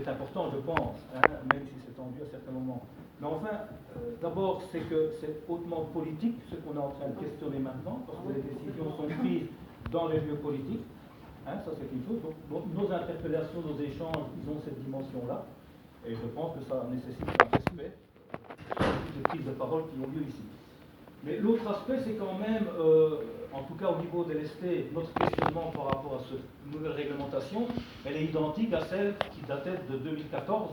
c'est important, je pense, hein, même si c'est tendu à certains moments. Mais enfin, d'abord, c'est que c'est hautement politique ce qu'on est en train de questionner maintenant, parce que les décisions sont prises dans les lieux politiques. Hein, ça, c'est une chose. Donc, nos interpellations, nos échanges, ils ont cette dimension-là. Et je pense que ça nécessite un respect des prises de parole qui ont lieu ici. Mais l'autre aspect, c'est quand même, en tout cas au niveau de l'EST, notre questionnement par rapport à cette nouvelle réglementation, elle est identique à celle qui datait de 2014.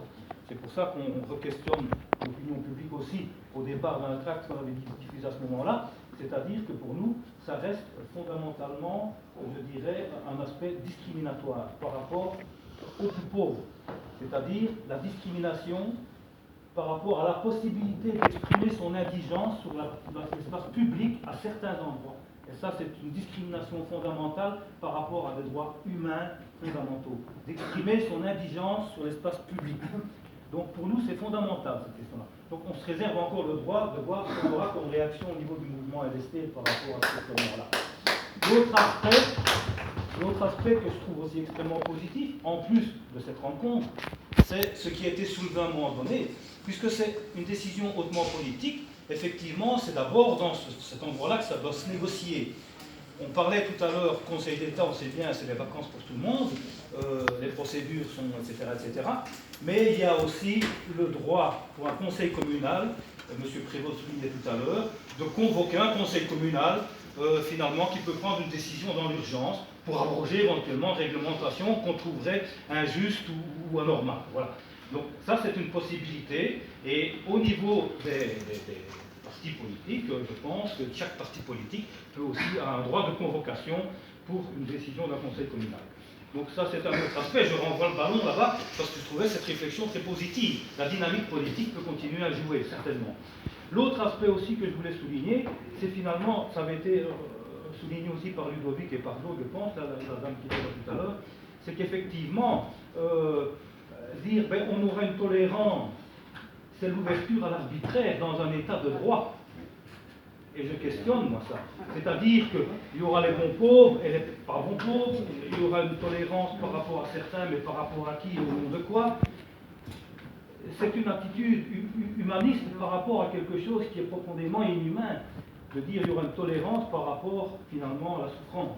C'est pour ça qu'on re-questionne l'opinion publique aussi au départ d'un tract qu'on avait diffusé à ce moment-là. C'est-à-dire que pour nous, ça reste fondamentalement, je dirais, un aspect discriminatoire par rapport aux plus pauvres. C'est-à-dire la discrimination par rapport à la possibilité d'exprimer son indigence sur l'espace public à certains endroits. Et ça, c'est une discrimination fondamentale par rapport à des droits humains fondamentaux. D'exprimer son indigence sur l'espace public. Donc pour nous, c'est fondamental cette question-là. Donc on se réserve encore le droit de voir ce qu'on aura comme réaction au niveau du mouvement LST par rapport à ce questionnement-là. L'autre aspect que je trouve aussi extrêmement positif, en plus de cette rencontre, c'est ce qui a été soulevé à un moment donné, puisque c'est une décision hautement politique. Effectivement, c'est d'abord dans cet endroit-là que ça doit se négocier. On parlait tout à l'heure, Conseil d'État, on sait bien, c'est les vacances pour tout le monde, les procédures sont, etc., etc. Mais il y a aussi le droit pour un conseil communal, M. Prévost soulignait tout à l'heure, de convoquer un conseil communal, finalement, qui peut prendre une décision dans l'urgence pour abroger éventuellement une réglementation qu'on trouverait injuste ou anormale. Voilà. Donc ça, c'est une possibilité. Et au niveau des partis politiques, je pense que chaque parti politique peut aussi avoir un droit de convocation pour une décision d'un conseil communal. Donc ça, c'est un autre aspect. Je renvoie le ballon là-bas parce que je trouvais cette réflexion très positive. La dynamique politique peut continuer à jouer, certainement. L'autre aspect aussi que je voulais souligner, c'est finalement, ça avait été souligné aussi par Ludovic et par d'autres, je pense, la dame qui était là tout à l'heure, c'est qu'effectivement, dire ben, on aura une tolérance, c'est l'ouverture à l'arbitraire dans un état de droit. Et je questionne, moi, ça. C'est-à-dire qu'il y aura les bons pauvres et les pas bons pauvres, il y aura une tolérance par rapport à certains, mais par rapport à qui et au nom de quoi. C'est une attitude humaniste par rapport à quelque chose qui est profondément inhumain. De dire qu'il y aura une tolérance par rapport, finalement, à la souffrance.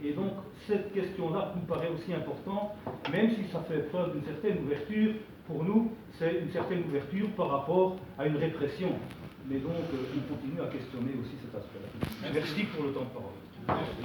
Et donc, cette question-là nous paraît aussi importante, même si ça fait preuve d'une certaine ouverture, pour nous, c'est une certaine ouverture par rapport à une répression. Mais donc, on continue à questionner aussi cet aspect-là. Merci pour le temps de parole.